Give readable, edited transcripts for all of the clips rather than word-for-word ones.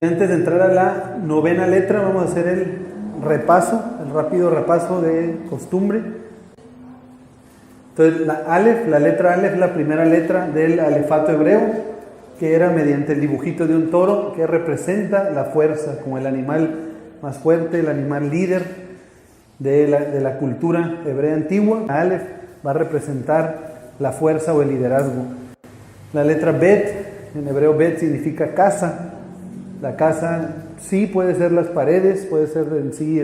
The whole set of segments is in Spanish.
Antes de entrar a la novena letra, vamos a hacer el rápido repaso de costumbre. Entonces, la letra Aleph, la primera letra del alefato hebreo, que era mediante el dibujito de un toro, que representa la fuerza, como el animal más fuerte, el animal líder de la cultura hebrea antigua. Aleph va a representar la fuerza o el liderazgo. La letra Bet, en hebreo Bet significa casa. La casa sí puede ser las paredes, puede ser en sí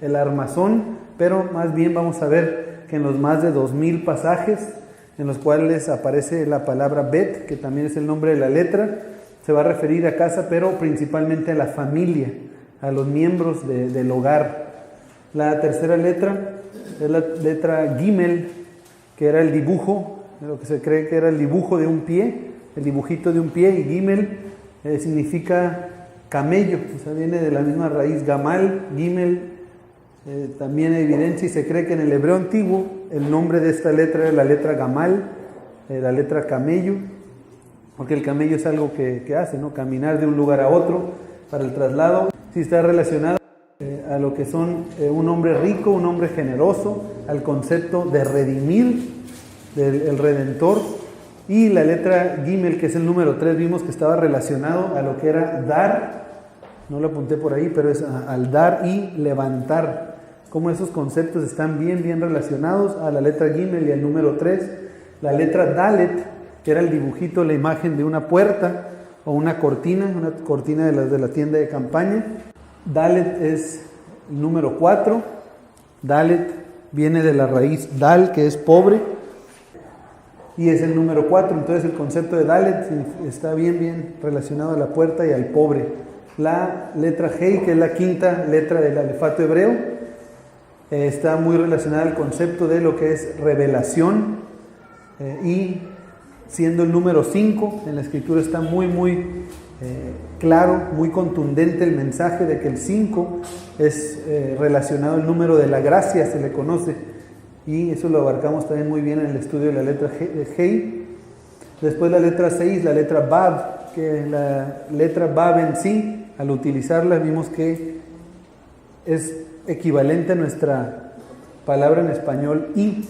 el armazón, pero más bien vamos a ver que en los más de 2000 pasajes en los cuales aparece la palabra Bet, que también es el nombre de la letra, se va a referir a casa, pero principalmente a la familia, a los miembros del hogar. La tercera letra es la letra Gimel, que era el dibujo, lo que se cree que era el dibujo de un pie, el dibujito de un pie, y Gimel significa camello, o sea, viene de la misma raíz Gamal, Gimel. También hay evidencia y se cree que en el hebreo antiguo el nombre de esta letra era la letra Gamal, la letra camello, porque el camello es algo que hace, ¿no? Caminar de un lugar a otro para el traslado. Sí está relacionado a lo que son un hombre rico, un hombre generoso, al concepto de redimir, del redentor. Y la letra Gimel, que es el número 3, vimos que estaba relacionado a lo que era dar, no lo apunté por ahí, pero es al dar y levantar, como esos conceptos están bien relacionados a la letra Gimel y al número 3. La letra Dalet, que era el dibujito, la imagen de una puerta o una cortina de las de la tienda de campaña. Dalet es el número 4. Dalet viene de la raíz Dal, que es pobre, y es el número 4, entonces el concepto de Dalet está bien relacionado a la puerta y al pobre. La letra Hei, que es la quinta letra del alefato hebreo, está muy relacionada al concepto de lo que es revelación, y siendo el número 5, en la escritura está muy claro, muy contundente el mensaje de que el 5 es relacionado al número de la gracia, se le conoce. Y eso lo abarcamos también muy bien en el estudio de la letra Hei. Después la letra 6, la letra Bab, que la letra Bab en sí, al utilizarla vimos que es equivalente a nuestra palabra en español y,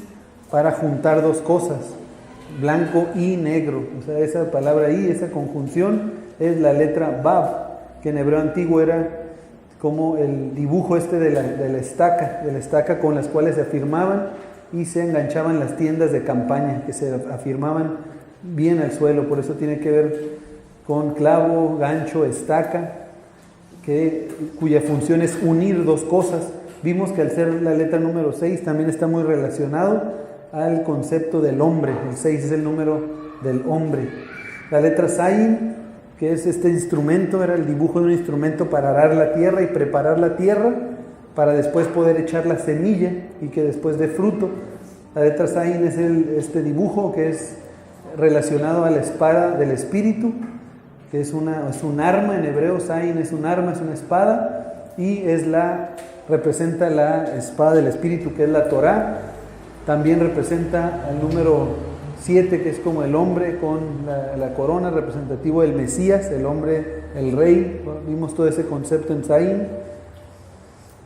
para juntar dos cosas, blanco y negro. O sea, esa palabra y, esa conjunción es la letra Bab, que en hebreo antiguo era como el dibujo de la estaca con las cuales se afirmaban y se enganchaban las tiendas de campaña, que se afirmaban bien al suelo. Por eso tiene que ver con clavo, gancho, estaca, cuya función es unir dos cosas. Vimos que al ser la letra número 6 también está muy relacionado al concepto del hombre. El 6 es el número del hombre. La letra Zayin, que es este instrumento, era el dibujo de un instrumento para arar la tierra y preparar la tierra para después poder echar la semilla y que después dé fruto. La letra Zayin es este dibujo que es relacionado a la espada del espíritu, que es un arma en hebreo. Zayin es un arma, es una espada, y representa la espada del espíritu, que es la Torá. También representa al número 7, que es como el hombre con la corona, representativo del Mesías, el hombre, el rey. Vimos todo ese concepto en Zayin.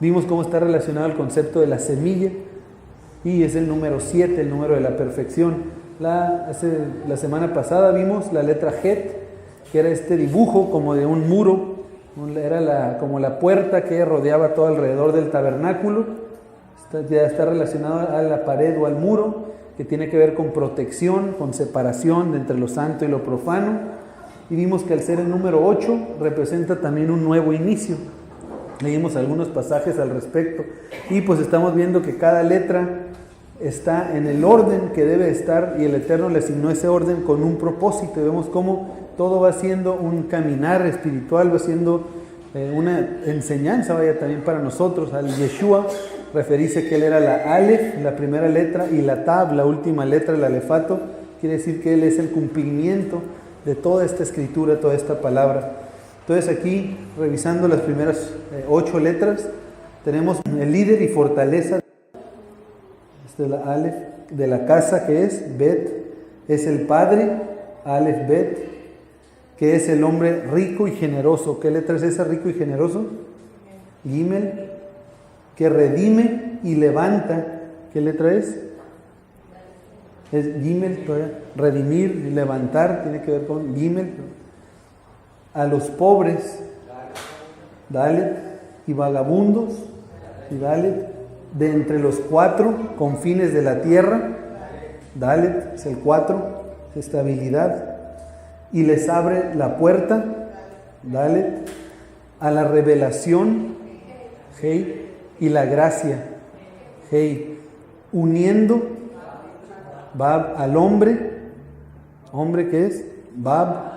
Vimos cómo está relacionado el concepto de la semilla, y es el número 7, el número de la perfección. La semana pasada vimos la letra Het, que era este dibujo como de un muro, era como la puerta que rodeaba todo alrededor del tabernáculo. Ya está relacionado a la pared o al muro, que tiene que ver con protección, con separación de entre lo santo y lo profano. Y vimos que al ser el número 8 representa también un nuevo inicio. Leímos algunos pasajes al respecto y pues estamos viendo que cada letra está en el orden que debe estar, y el Eterno le asignó ese orden con un propósito. Y vemos cómo todo va siendo un caminar espiritual, va siendo una enseñanza, también para nosotros. Al Yeshua referirse que él era la Aleph, la primera letra, y la Tab, la última letra del alefato. Quiere decir que él es el cumplimiento de toda esta escritura, toda esta palabra. Entonces aquí, revisando las primeras 8 letras, tenemos el líder y fortaleza. Esta es la Aleph de la casa, que es Bet, es el padre, Aleph Bet. que es el hombre rico y generoso. ¿Qué letra es esa, rico y generoso? Gimel. Que redime y levanta. ¿Qué letra es? Es Gimel, redimir y levantar, tiene que ver con Gimel. A los pobres, Dalet, y vagabundos, y Dalet, de entre los 4 confines de la tierra, Dalet es el 4, es estabilidad, y les abre la puerta, Dalet, a la revelación, Hei, y la gracia, Hei, uniendo Bab al hombre que es Bab,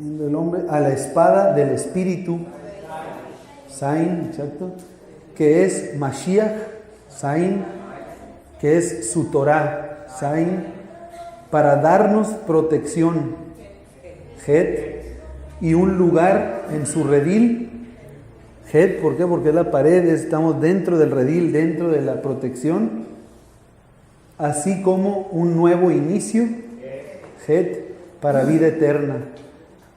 el hombre a la espada del espíritu, Zain, exacto, que es Mashiach, Zain, que es su Torah, Zain, para darnos protección, Het, y un lugar en su redil, Het, ¿por qué? Porque es la pared, estamos dentro del redil, dentro de la protección, así como un nuevo inicio, Het, para vida eterna.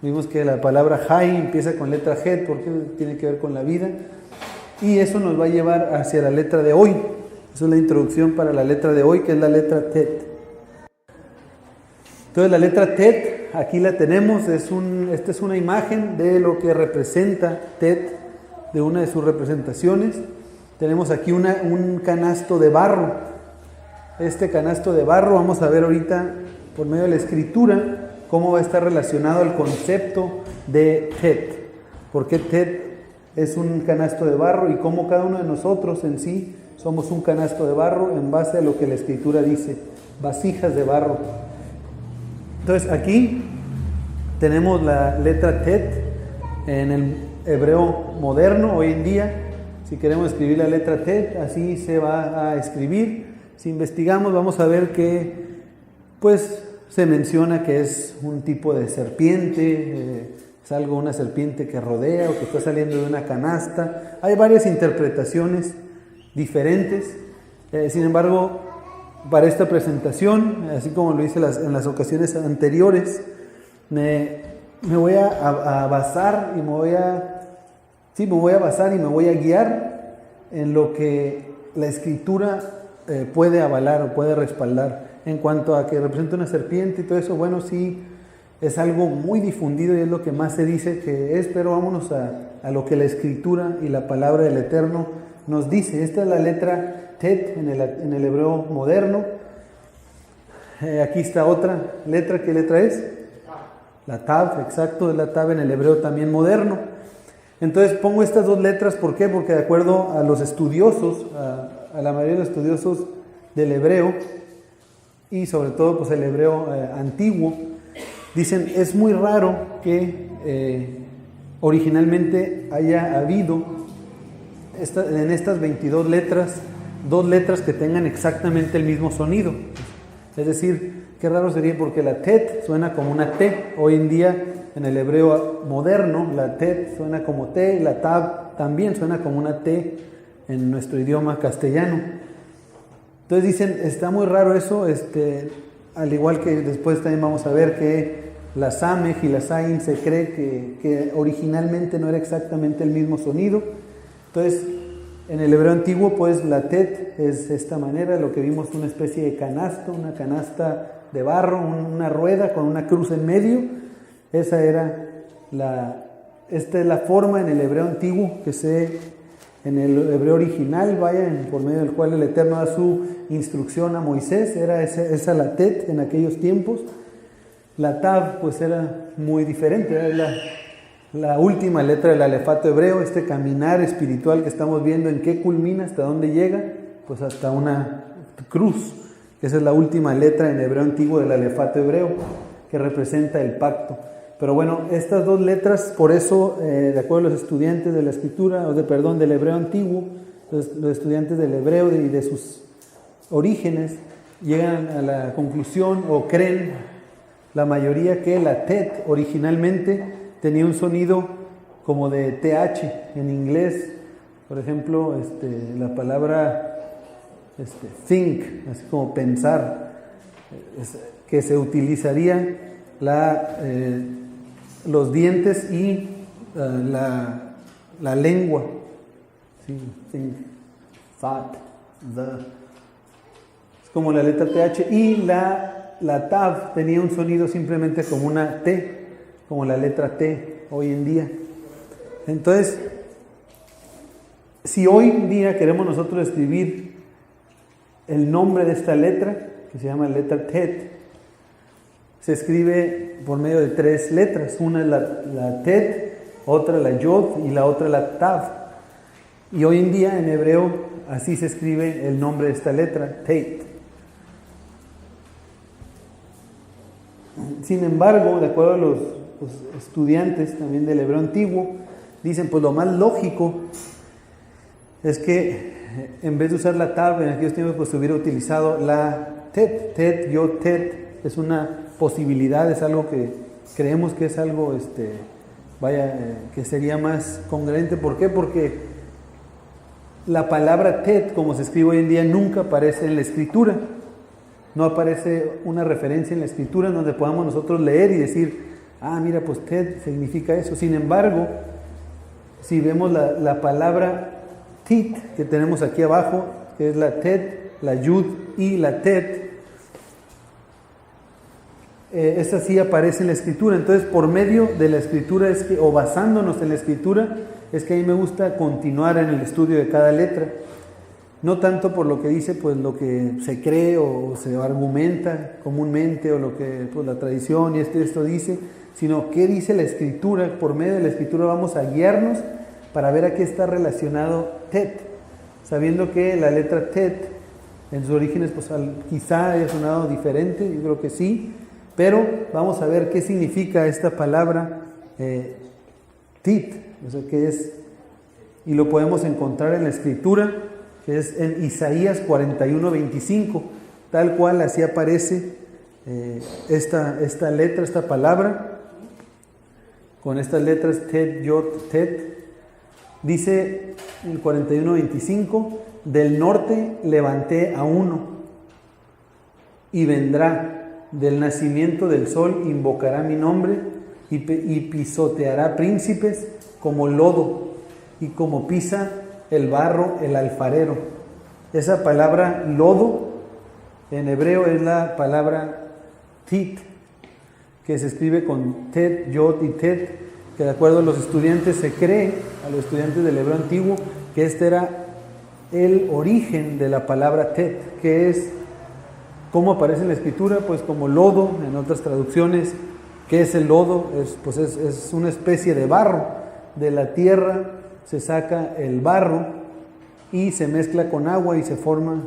Vimos que la palabra Hay empieza con letra Het, porque tiene que ver con la vida, y eso nos va a llevar hacia la letra de hoy. Esa es la introducción para la letra de hoy, que es la letra Tet. Entonces la letra Tet, aquí la tenemos, esta es una imagen de lo que representa Tet, de una de sus representaciones. Tenemos aquí un canasto de barro. Este canasto de barro, vamos a ver ahorita por medio de la escritura cómo va a estar relacionado al concepto de Tet. ¿Por qué Tet es un canasto de barro y cómo cada uno de nosotros en sí somos un canasto de barro en base a lo que la escritura dice, vasijas de barro? Entonces aquí tenemos la letra Tet en el hebreo moderno hoy en día. Si queremos escribir la letra Tet, así se va a escribir. Si investigamos vamos a ver que pues se menciona que es un tipo de serpiente, es una serpiente que rodea o que está saliendo de una canasta. Hay varias interpretaciones diferentes. Sin embargo, para esta presentación, así como lo hice en las ocasiones anteriores, me voy a basar y me voy a guiar en lo que la escritura puede avalar o puede respaldar. En cuanto a que representa una serpiente y todo eso, bueno, sí, es algo muy difundido y es lo que más se dice que es, pero vámonos a lo que la escritura y la palabra del Eterno nos dice. Esta es la letra Tet en el hebreo moderno. Aquí está otra letra. ¿Qué letra es? La Tav, exacto, es la Tav en el hebreo también moderno. Entonces pongo estas dos letras, ¿por qué? Porque de acuerdo a los estudiosos, a la mayoría de los estudiosos del hebreo, y sobre todo pues el hebreo antiguo, dicen es muy raro que originalmente haya habido en estas 22 letras, 2 letras que tengan exactamente el mismo sonido. Es decir, qué raro sería porque la Tet suena como una T. Hoy en día en el hebreo moderno la Tet suena como T y la Tav también suena como una T en nuestro idioma castellano. Entonces dicen, está muy raro eso, al igual que después también vamos a ver que la Samej y la Zain se cree que originalmente no era exactamente el mismo sonido. Entonces, en el hebreo antiguo, pues la Tet es de esta manera, lo que vimos una especie de canasto, una canasta de barro, una rueda con una cruz en medio. Esta es la forma en el hebreo antiguo en el hebreo original, por medio del cual el Eterno da su instrucción a Moisés, era esa la Tet en aquellos tiempos. La Tav pues era muy diferente, era la última letra del alefato hebreo, este caminar espiritual que estamos viendo, ¿en qué culmina? ¿Hasta dónde llega? Pues hasta una cruz. Esa es la última letra en hebreo antiguo del alefato hebreo, que representa el pacto. Pero bueno, estas 2 letras, por eso, de acuerdo a los estudiantes de la escritura, del hebreo antiguo, los estudiantes del hebreo y de sus orígenes, llegan a la conclusión o creen la mayoría que la Tet originalmente tenía un sonido como de TH en inglés. Por ejemplo, la palabra think, así como pensar, que se utilizaría los dientes y la lengua. Sí, think, thought, es como la letra TH, y la Tav tenía un sonido simplemente como una T, como la letra T hoy en día. Entonces, si hoy en día queremos nosotros escribir el nombre de esta letra, que se llama letra Tet, se escribe por medio de 3 letras. Una es la Tet, otra la Yod y la otra la Tav. Y hoy en día en hebreo así se escribe el nombre de esta letra, Tet. Sin embargo, de acuerdo a los estudiantes también del hebreo antiguo, dicen pues lo más lógico es que en vez de usar la Tav en aquellos tiempos, pues se hubiera utilizado la Tet. Tet, Yod, Tet, es una posibilidad, es algo que creemos que es algo, que sería más congruente. ¿Por qué? Porque la palabra Tet, como se escribe hoy en día, nunca aparece en la escritura. No aparece una referencia en la escritura en donde podamos nosotros leer y decir, mira, pues Tet significa eso. Sin embargo, si vemos la palabra Tit que tenemos aquí abajo, que es la Tet, la Yud y la Tet, esta sí aparece en la escritura. Entonces, por medio de la escritura o basándonos en la escritura, es que a mí me gusta continuar en el estudio de cada letra. No tanto por lo que dice, pues lo que se cree o se argumenta comúnmente, o lo que pues la tradición y esto dice, sino qué dice la escritura. Por medio de la escritura vamos a guiarnos para ver a qué está relacionado Tet, sabiendo que la letra Tet en sus orígenes pues quizá haya sonado diferente, yo creo que sí, pero vamos a ver qué significa esta palabra Tit, o sea, qué es, y lo podemos encontrar en la escritura, que es en Isaías 41:25, tal cual así aparece esta letra, esta palabra, con estas letras Tet, Yod, Tet. Dice el 41:25, del norte levanté a uno, y vendrá, del nacimiento del sol invocará mi nombre, y pisoteará príncipes como lodo, y como pisa el barro el alfarero. Esa palabra lodo en hebreo es la palabra tit, que se escribe con tet, yod y tet, que de acuerdo a los estudiantes se cree, a los estudiantes del hebreo antiguo, que este era el origen de la palabra tet, que es, ¿cómo aparece en la escritura? Pues como lodo, en otras traducciones. ¿Qué es el lodo? Es una especie de barro. De la tierra se saca el barro y se mezcla con agua y se forma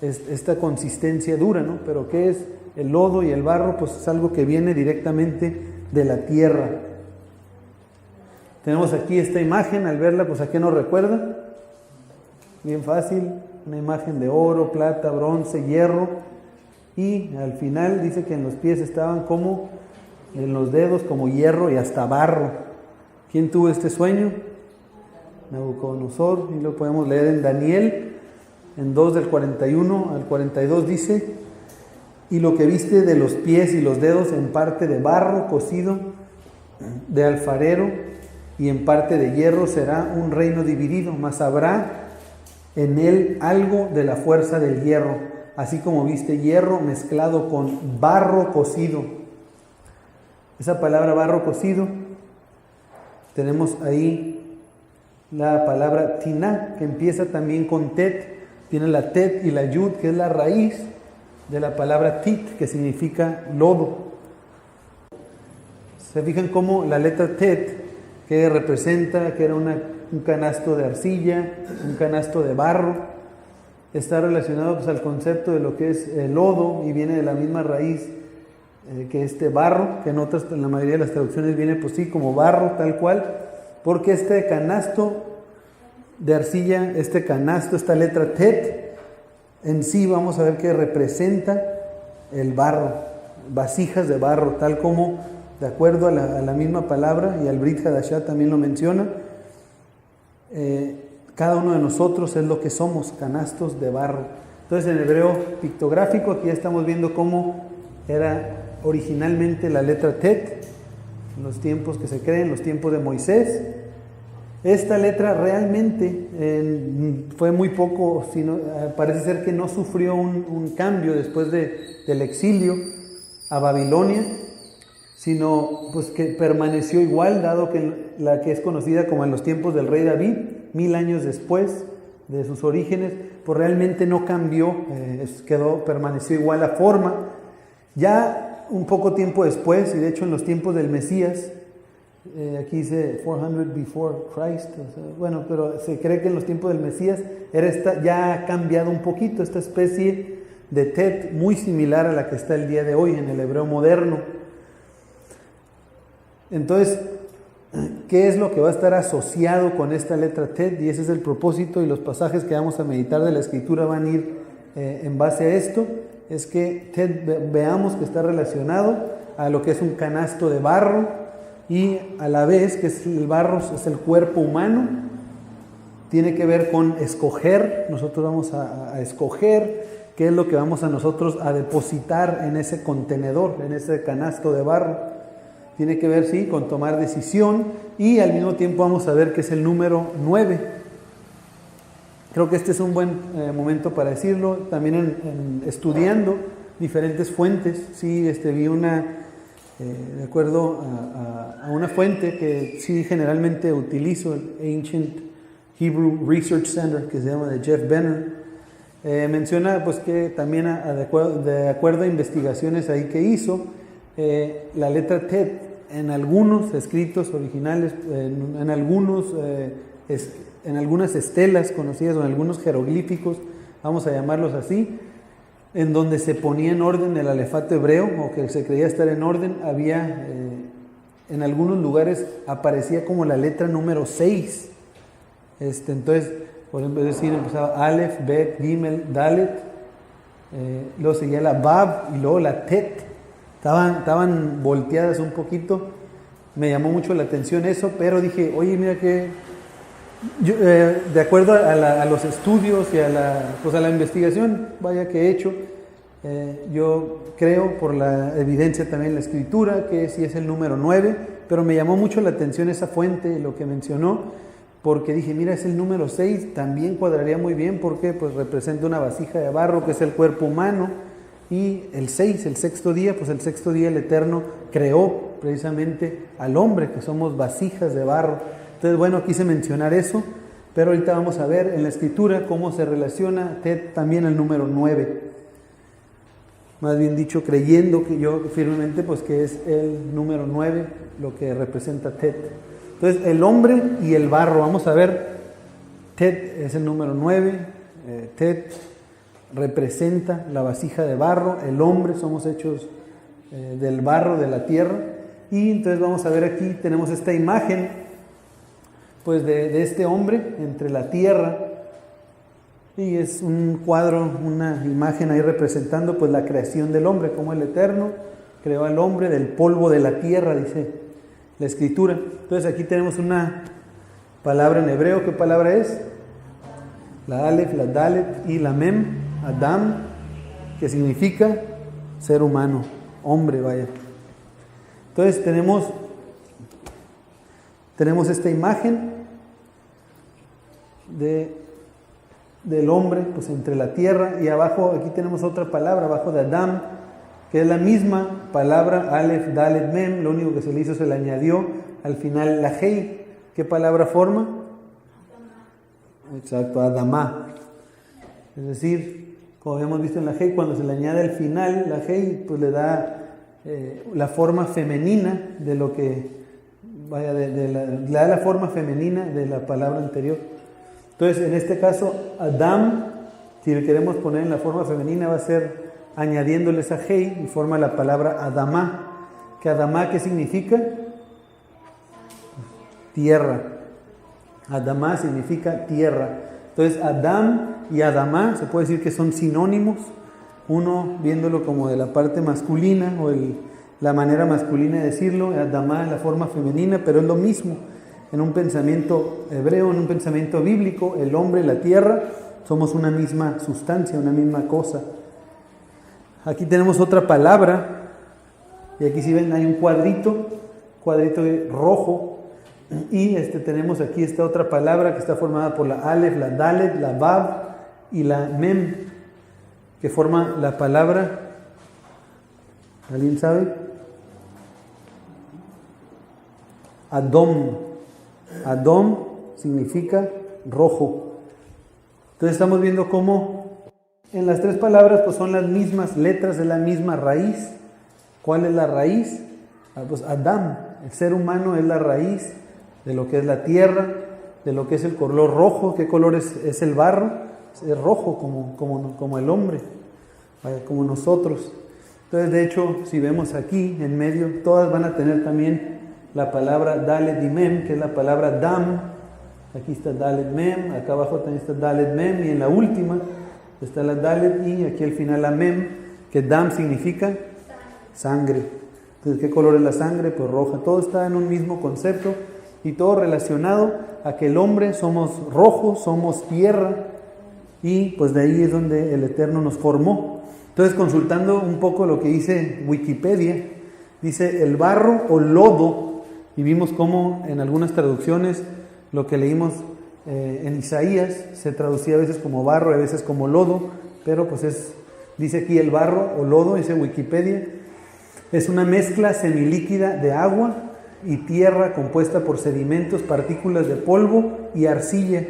esta consistencia dura, ¿no? Pero ¿qué es el lodo y el barro? Pues es algo que viene directamente de la tierra. Tenemos aquí esta imagen, al verla, pues ¿a qué nos recuerda? Bien fácil, una imagen de oro, plata, bronce, hierro, y al final dice que en los pies estaban como, en los dedos como hierro y hasta barro. ¿Quién tuvo este sueño? Nabucodonosor, y lo podemos leer en Daniel, en 2 del 41 al 42 dice, y lo que viste de los pies y los dedos en parte de barro cocido de alfarero y en parte de hierro será un reino dividido, mas habrá en él algo de la fuerza del hierro, así como viste hierro mezclado con barro cocido. Esa palabra barro cocido, tenemos ahí la palabra tiná, que empieza también con tet, tiene la tet y la yud, que es la raíz de la palabra tit, que significa lodo. Se fijan cómo la letra tet, que representa que era un canasto de arcilla, un canasto de barro, está relacionado pues al concepto de lo que es el lodo, y viene de la misma raíz que este barro, que en la mayoría de las traducciones viene pues sí como barro tal cual, porque este canasto de arcilla, este canasto, esta letra tet, en sí vamos a ver que representa el barro, vasijas de barro, tal como de acuerdo a la misma palabra, y al Brit Hadashah también lo menciona, cada uno de nosotros es lo que somos, canastos de barro. Entonces en hebreo pictográfico aquí ya estamos viendo cómo era originalmente la letra Tet, en los tiempos que se creen, los tiempos de Moisés. Esta letra realmente fue muy poco, parece ser que no sufrió un cambio después del exilio a Babilonia, sino pues que permaneció igual, dado que la que es conocida como en los tiempos del rey David, 1000 años después de sus orígenes, pues realmente no cambió, permaneció igual la forma. Ya un poco tiempo después, y de hecho en los tiempos del Mesías, aquí dice 400 before Christ, bueno, pero se cree que en los tiempos del Mesías ya ha cambiado un poquito, esta especie de Tet muy similar a la que está el día de hoy en el hebreo moderno. Entonces, ¿qué es lo que va a estar asociado con esta letra Tet? Y ese es el propósito, y los pasajes que vamos a meditar de la Escritura van a ir en base a esto. Es que Tet veamos que está relacionado a lo que es un canasto de barro, y a la vez que el barro es el cuerpo humano, tiene que ver con escoger. Nosotros vamos a escoger qué es lo que vamos a nosotros a depositar en ese contenedor, en ese canasto de barro. Tiene que ver, sí, con tomar decisión, y al mismo tiempo vamos a ver que es el número 9. Creo que este es un buen momento para decirlo. También estudiando diferentes fuentes, sí, vi de acuerdo a una fuente que sí generalmente utilizo, el Ancient Hebrew Research Center, que se llama de Jeff Benner, menciona pues que también de acuerdo a investigaciones ahí que hizo, la letra Tet en algunos escritos originales, en algunas estelas conocidas o en algunos jeroglíficos, vamos a llamarlos así, en donde se ponía en orden el alefato hebreo, o que se creía estar en orden, había, en algunos lugares aparecía como la letra número 6. Entonces, por ejemplo, empezaba Aleph, Bet, Gimel, Dalet, luego seguía la Bab y luego la Tet. Estaban volteadas un poquito. Me llamó mucho la atención eso, pero dije, oye, mira que yo, de acuerdo a los estudios y a la investigación que he hecho, yo creo por la evidencia también en la escritura que sí es el número 9, pero me llamó mucho la atención esa fuente, lo que mencionó, porque dije, mira, es el número 6, también cuadraría muy bien porque pues representa una vasija de barro que es el cuerpo humano, y el 6, el sexto día, pues el sexto día el Eterno creó precisamente al hombre, que somos vasijas de barro. Entonces, bueno, quise mencionar eso, pero ahorita vamos a ver en la escritura cómo se relaciona Tet también el número 9. Más bien dicho, creyendo que yo firmemente, pues que es el número 9 lo que representa Tet. Entonces, el hombre y el barro, vamos a ver, Tet es el número 9, Tet representa la vasija de barro, el hombre, somos hechos del barro, de la tierra, y entonces vamos a ver aquí, tenemos esta imagen, pues de este hombre entre la tierra, y es un cuadro, una imagen ahí representando pues la creación del hombre, como el Eterno creó al hombre del polvo de la tierra, dice la escritura. Entonces aquí tenemos una palabra en hebreo. ¿Qué palabra es? La Aleph, la Dalet y la Mem, Adam, que significa ser humano, hombre, vaya. Entonces tenemos esta imagen del hombre pues entre la tierra, y abajo aquí tenemos otra palabra, abajo de Adam, que es la misma palabra, Aleph, Dalet, Mem, lo único que se le hizo, se le añadió al final la Hei. ¿Qué palabra forma? Exacto, Adamá. Es decir, como habíamos visto en la Hei, cuando se le añade al final la Hei, pues le da la forma femenina de lo que, le da la forma femenina de la palabra anterior. Entonces, en este caso, Adam, si le queremos poner en la forma femenina, va a ser añadiéndole esa Hei y forma la palabra Adamá. ¿Que Adamá qué significa? Tierra. Adamá significa tierra. Entonces, Adam y Adamá se puede decir que son sinónimos, uno viéndolo como de la parte masculina o la manera masculina de decirlo, Adamá es la forma femenina, pero es lo mismo. En un pensamiento hebreo, en un pensamiento bíblico, el hombre, la tierra, somos una misma sustancia, una misma cosa. Aquí tenemos otra palabra, y aquí si ven hay un cuadrito rojo, y tenemos aquí esta otra palabra que está formada por la Aleph, la Dalet, la Vav y la Mem, que forma la palabra, ¿alguien sabe? Adom. Adom significa rojo. Entonces estamos viendo cómo en las tres palabras pues son las mismas letras de la misma raíz. ¿Cuál es la raíz? Pues Adam, el ser humano es la raíz de lo que es la tierra, de lo que es el color rojo. ¿Qué color es el barro? Es rojo como el hombre, como nosotros. Entonces de hecho si vemos aquí en medio, todas van a tener también la palabra Dalet y Mem, que es la palabra Dam. Aquí está Dalet Mem, acá abajo también está Dalet Mem, y en la última está la Dalet y aquí al final la Mem, que Dam significa sangre. Entonces, ¿qué color es la sangre? Pues roja. Todo está en un mismo concepto y todo relacionado a que el hombre somos rojos, somos tierra, y pues de ahí es donde el Eterno nos formó. Entonces, consultando un poco lo que dice Wikipedia, dice el barro o lodo, y vimos cómo en algunas traducciones lo que leímos en Isaías se traducía a veces como barro, a veces como lodo, pero pues dice aquí el barro o lodo, dice Wikipedia, es una mezcla semilíquida de agua y tierra compuesta por sedimentos, partículas de polvo y arcilla.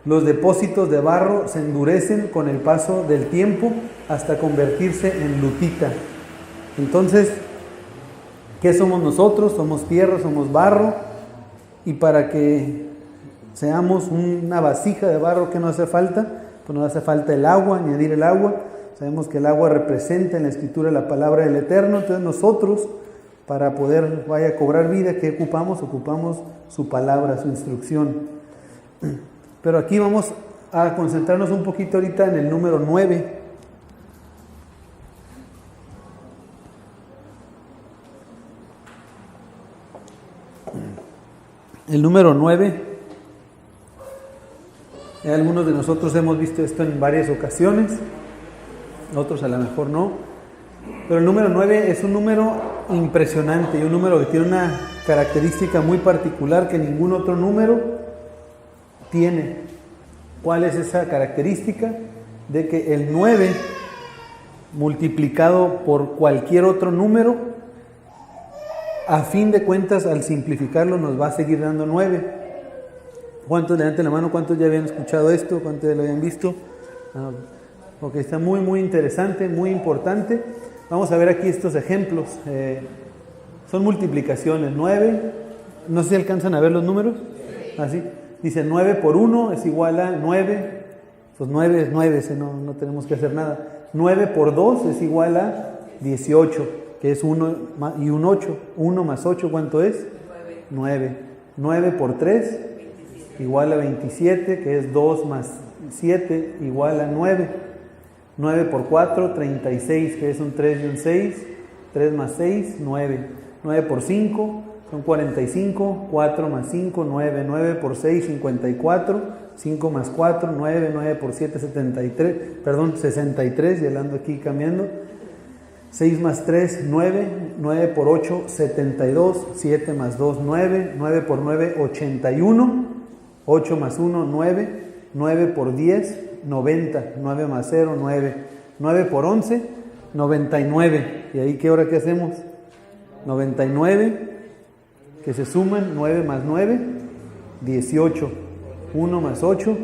Los depósitos de barro se endurecen con el paso del tiempo hasta convertirse en lutita. Entonces, ¿qué somos nosotros? Somos tierra, somos barro, y para que seamos una vasija de barro, ¿qué nos hace falta? Pues nos hace falta el agua, añadir el agua. Sabemos que el agua representa en la Escritura la palabra del Eterno. Entonces nosotros, para poder cobrar vida, ¿qué ocupamos? Ocupamos su palabra, su instrucción. Pero aquí vamos a concentrarnos un poquito ahorita en el número 9. El número 9, algunos de nosotros hemos visto esto en varias ocasiones, otros a lo mejor no, pero el número 9 es un número impresionante y un número que tiene una característica muy particular que ningún otro número tiene. ¿Cuál es esa característica? De que el 9 multiplicado por cualquier otro número, a fin de cuentas, al simplificarlo, nos va a seguir dando 9. ¿Cuántos, levanten la mano, cuántos ya habían escuchado esto? ¿Cuántos ya lo habían visto? Ok, está muy, muy interesante, muy importante. Vamos a ver aquí estos ejemplos. Son multiplicaciones. 9, no sé si alcanzan a ver los números. Así. Dice 9 por 1 es igual a 9. Pues 9 es 9, no tenemos que hacer nada. 9 por 2 es igual a 18. Que es 1 y un 8. 1 más 8, ¿cuánto es? 9. 9 por 3, igual a 27, que es 2 más 7, igual a 9. 9 por 4, 36, que es un 3 y un 6. 3 más 6, 9. 9 por 5, son 45. 4 más 5, 9. 9 por 6, 54. 5 más 4, 9. 9 por 7, 63, ya ando aquí cambiando. 6 más 3, 9, 9 por 8, 72, 7 más 2, 9, 9 por 9, 81, 8 más 1, 9, 9 por 10, 90, 9 más 0, 9, 9 por 11, 99, y ahí ¿qué hora que hacemos? 99, que se suman, 9 más 9, 18, 1 más 8,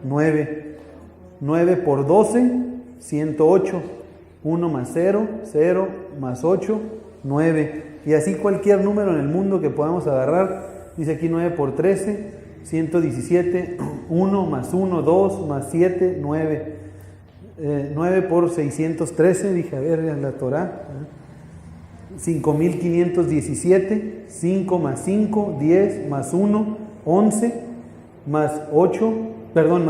9, 9 por 12, 108, 1 más 0, 0 más 8, 9. Y así cualquier número en el mundo que podamos agarrar. Dice aquí 9 por 13, 117. 1 más 1, 2 más 7, 9. 9 por 613, dije, a ver, la Torah. 5517. 5 más 5, 10 más 1, 11. Más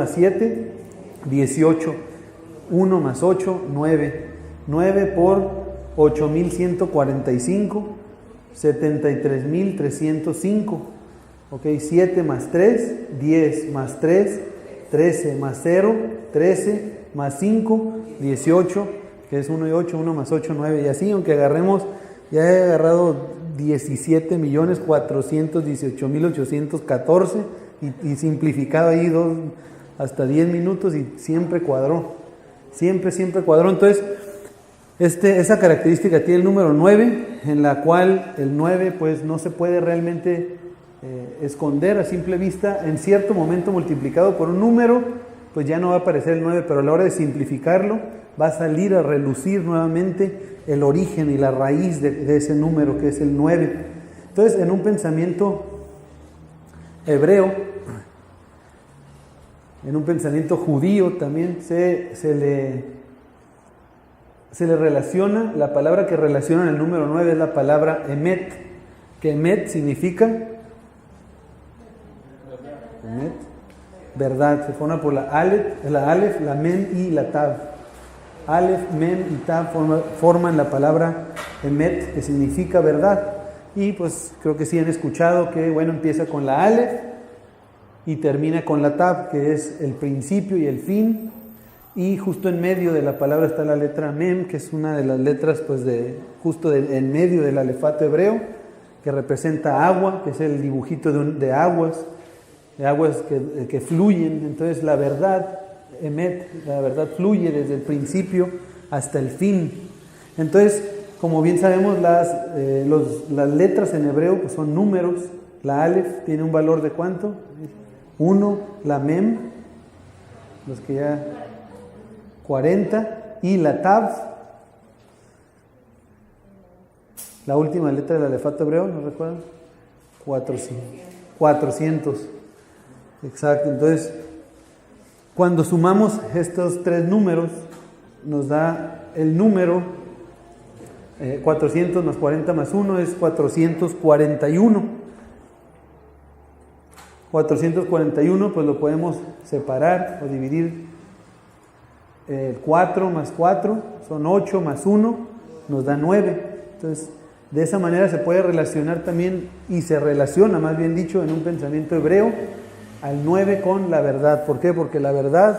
7, 18. 1 más 8, 9. 9 por 8145, 73305. Ok, 7 más 3, 10 más 3, 13 más 0, 13 más 5, 18, que es 1 y 8, 1 más 8, 9, y así, aunque agarremos, ya he agarrado 17.418.814 y simplificado ahí hasta 10 minutos y siempre cuadró, siempre cuadró. Entonces, esa característica tiene el número 9, en la cual el 9 pues no se puede realmente esconder a simple vista. En cierto momento multiplicado por un número, pues ya no va a aparecer el 9, pero a la hora de simplificarlo va a salir a relucir nuevamente el origen y la raíz de ese número que es el 9. Entonces, en un pensamiento hebreo, en un pensamiento judío también se le relaciona, la palabra que relaciona en el número 9 es la palabra emet, que emet significa emet, verdad. Se forma por la alef, la mem y la tav. Alef, mem y tav forman la palabra emet, que significa verdad. Y pues creo que sí han escuchado que, bueno, empieza con la alef y termina con la tav, que es el principio y el fin. Y justo en medio de la palabra está la letra mem, que es una de las letras pues en medio del alefato hebreo, que representa agua, que es el dibujito de aguas que fluyen. Entonces la verdad, emet, la verdad fluye desde el principio hasta el fin. Entonces, como bien sabemos, las letras en hebreo pues son números. La alef tiene un valor de ¿cuánto? 1, la mem, los que ya 40, y la tav, la última letra del alefato hebreo, ¿no recuerdan? 400. Exacto. Entonces, cuando sumamos estos tres números, nos da el número 400 más 40 más 1 es 441. 441 pues lo podemos separar o dividir. 4 más 4 son 8 más 1 nos da 9. Entonces, de esa manera se puede relacionar también, y se relaciona, más bien dicho, en un pensamiento hebreo, al 9 con la verdad. ¿Por qué? Porque la verdad,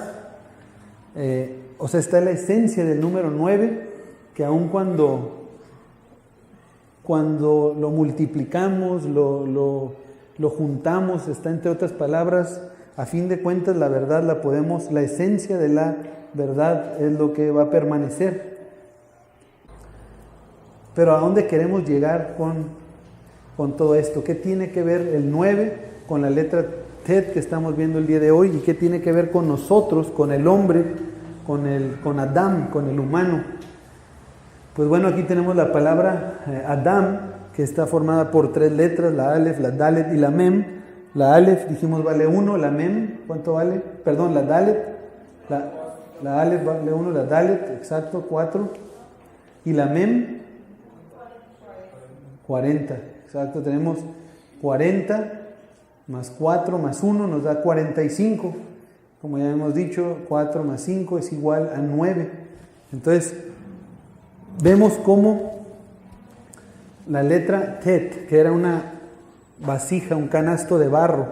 está la esencia del número 9, que aun cuando lo multiplicamos, lo juntamos, está, entre otras palabras, a fin de cuentas la verdad la esencia de la verdad es lo que va a permanecer. Pero ¿a dónde queremos llegar con todo esto? ¿Qué tiene que ver el 9 con la letra Tet que estamos viendo el día de hoy? ¿Y qué tiene que ver con nosotros, con el hombre, con Adam, con el humano? Pues bueno, aquí tenemos la palabra Adam, que está formada por tres letras, la Alef, la Dalet y la Mem. La Alef, dijimos, vale 1, la Mem, ¿cuánto vale? Perdón, la Dalet, la Alef vale 1, la Dalet, exacto, 4. Y la Mem, 40, exacto, tenemos 40 más 4 más 1 nos da 45. Como ya hemos dicho, 4 más 5 es igual a 9. Entonces, vemos cómo la letra Tet, que era una vasija, un canasto de barro,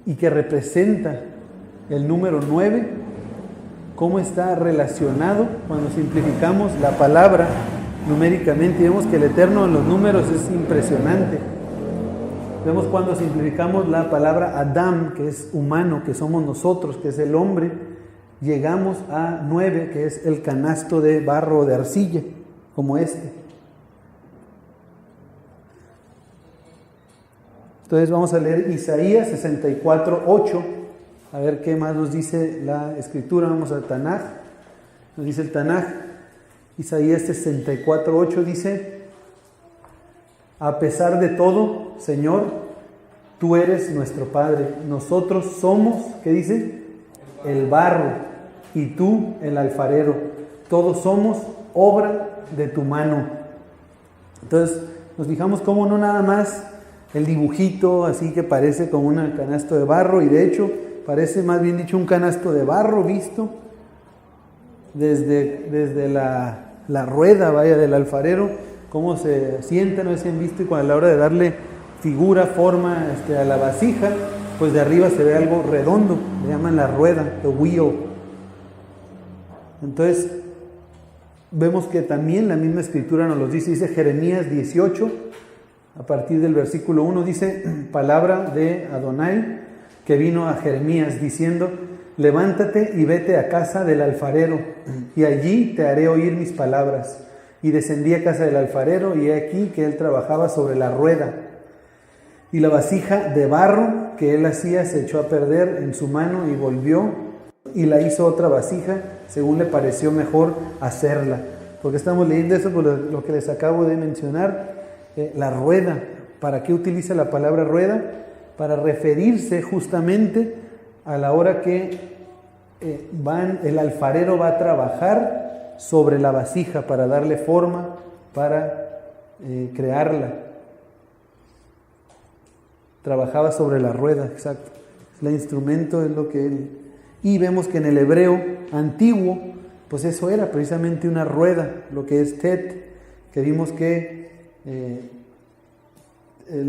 y que representa el número 9, cómo está relacionado cuando simplificamos la palabra numéricamente. Y vemos que el Eterno en los números es impresionante. Vemos cuando simplificamos la palabra Adam, que es humano, que somos nosotros, que es el hombre, llegamos a 9, que es el canasto de barro o de arcilla, como este. Entonces vamos a leer Isaías 64:8, a ver qué más nos dice la escritura. Vamos al Tanaj, nos dice el Tanaj, Isaías 64:8 dice: a pesar de todo, Señor, tú eres nuestro Padre, nosotros somos, ¿qué dice? El barro, y tú el alfarero, todos somos obra de tu mano. Entonces nos fijamos cómo no nada más el dibujito así que parece como un canasto de barro, y de hecho parece más bien dicho un canasto de barro visto desde la rueda, vaya, del alfarero, cómo se sienta, no se han visto, y cuando a la hora de darle figura, forma a la vasija, pues de arriba se ve algo redondo, le llaman la rueda, the wheel. Entonces, vemos que también la misma escritura nos lo dice Jeremías 18, a partir del versículo 1, dice, palabra de Adonai, que vino a Jeremías diciendo, levántate y vete a casa del alfarero, y allí te haré oír mis palabras. Y descendí a casa del alfarero, y he aquí que él trabajaba sobre la rueda. Y la vasija de barro que él hacía se echó a perder en su mano y volvió, y la hizo otra vasija, según le pareció mejor hacerla. Porque estamos leyendo eso por lo que les acabo de mencionar, la rueda. ¿Para qué utiliza la palabra rueda? Para referirse justamente a la hora que el alfarero va a trabajar sobre la vasija para darle forma, para crearla. Trabajaba sobre la rueda, exacto. El instrumento es lo que él... Y vemos que en el hebreo antiguo, pues eso era precisamente una rueda, lo que es tet, que vimos que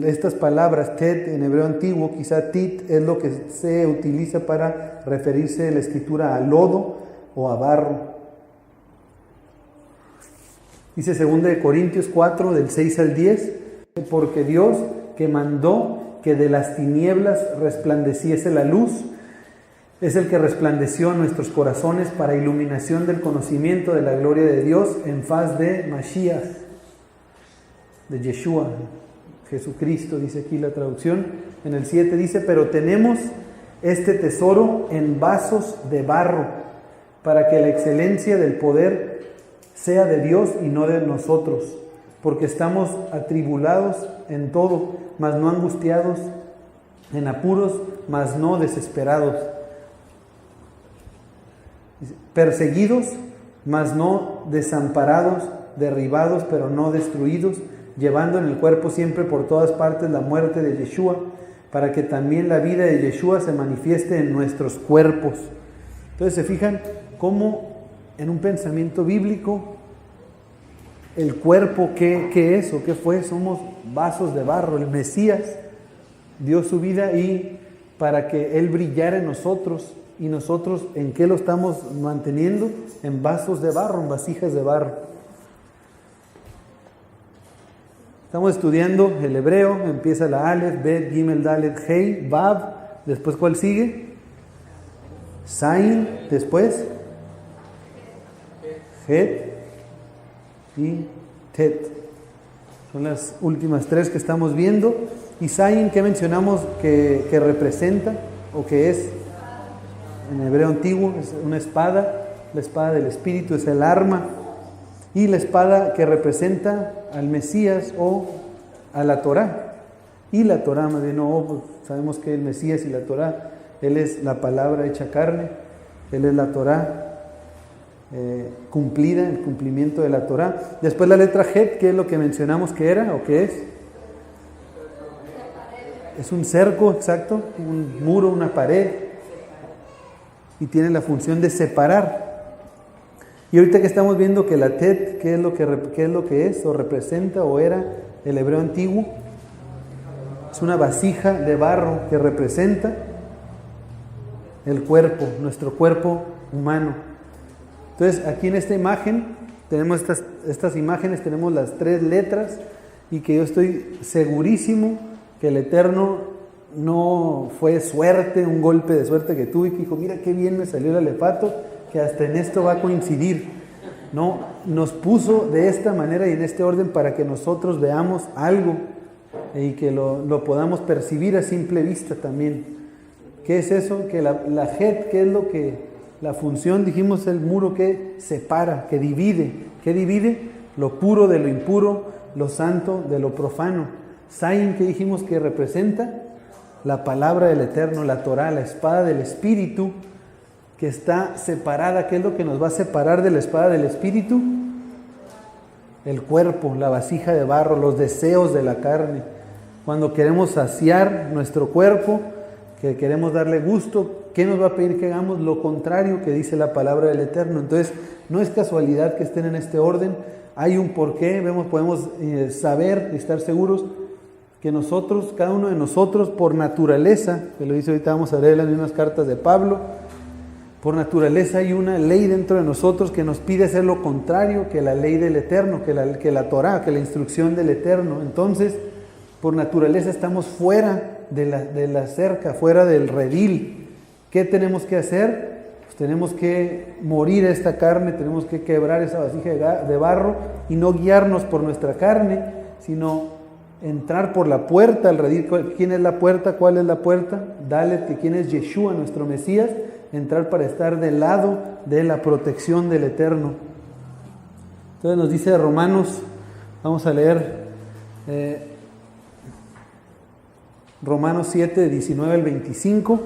estas palabras tet en hebreo antiguo, quizá tit, es lo que se utiliza para referirse en la escritura a lodo o a barro. Dice 2 Corintios 4, del 6 al 10, porque Dios que mandó que de las tinieblas resplandeciese la luz, es el que resplandeció en nuestros corazones para iluminación del conocimiento de la gloria de Dios en faz de Mashiach, de Yeshua, Jesucristo, dice aquí la traducción. En el 7 dice, pero tenemos este tesoro en vasos de barro, para que la excelencia del poder sea de Dios y no de nosotros, porque estamos atribulados en todo, mas no angustiados, en apuros, mas no desesperados, perseguidos, mas no desamparados, derribados, pero no destruidos, llevando en el cuerpo siempre por todas partes la muerte de Yeshua, para que también la vida de Yeshua se manifieste en nuestros cuerpos. Entonces se fijan cómo en un pensamiento bíblico el cuerpo, ¿qué es o qué fue? Somos vasos de barro. El Mesías dio su vida y para que Él brillara en nosotros. ¿Y nosotros en qué lo estamos manteniendo? En vasos de barro, en vasijas de barro. Estamos estudiando el hebreo, empieza la Aleph, Bet, Gimel, Dalet, Hei, Vav. Después, ¿cuál sigue? Zain, después Het y Tet. Son las últimas tres que estamos viendo. Y Zain, ¿qué mencionamos que representa o que es? En hebreo antiguo es una espada. La espada del Espíritu es el arma. Y la espada que representa al Mesías o a la Torá. Y la Torá, más bien, no, sabemos que el Mesías y la Torá, Él es la palabra hecha carne, Él es la Torá cumplida, el cumplimiento de la Torá. Después la letra Het, ¿qué es lo que mencionamos que era o qué es? Es un cerco, exacto, un muro, una pared, y tiene la función de separar. Y ahorita que estamos viendo que la Tet, ¿qué es lo que es o representa o era el hebreo antiguo? Es una vasija de barro que representa el cuerpo, nuestro cuerpo humano. Entonces, aquí en esta imagen, tenemos estas imágenes, tenemos las tres letras, y que yo estoy segurísimo que el Eterno no fue suerte, un golpe de suerte que tuve, que dijo, mira qué bien me salió el alefato, que hasta en esto va a coincidir. No, nos puso de esta manera y en este orden para que nosotros veamos algo y que lo podamos percibir a simple vista también. ¿Qué es eso? Que la Het, ¿qué es lo que? La función, dijimos, el muro que separa, que divide. ¿Qué divide? Lo puro de lo impuro, lo santo de lo profano. Zain, ¿qué dijimos que representa? La palabra del Eterno, la Torá, la espada del Espíritu, que está separada. ¿Qué es lo que nos va a separar de la espada del Espíritu? El cuerpo, la vasija de barro, los deseos de la carne. Cuando queremos saciar nuestro cuerpo, que queremos darle gusto, ¿qué nos va a pedir que hagamos? Lo contrario que dice la palabra del Eterno. Entonces, no es casualidad que estén en este orden. Hay un porqué, podemos saber y estar seguros que nosotros, cada uno de nosotros, por naturaleza, que lo dice ahorita, vamos a leer las mismas cartas de Pablo, por naturaleza hay una ley dentro de nosotros que nos pide hacer lo contrario que la ley del Eterno, que la Torá, que la instrucción del Eterno. Entonces, por naturaleza estamos fuera de la cerca, fuera del redil. ¿Qué tenemos que hacer? Pues tenemos que morir a esta carne, tenemos que quebrar esa vasija de barro y no guiarnos por nuestra carne, sino entrar por la puerta al redil. ¿Quién es la puerta? ¿Cuál es la puerta? Dale, que quién es Yeshua, nuestro Mesías, entrar para estar del lado de la protección del Eterno. Entonces nos dice Romanos, vamos a leer Romanos 7, 19 al 25,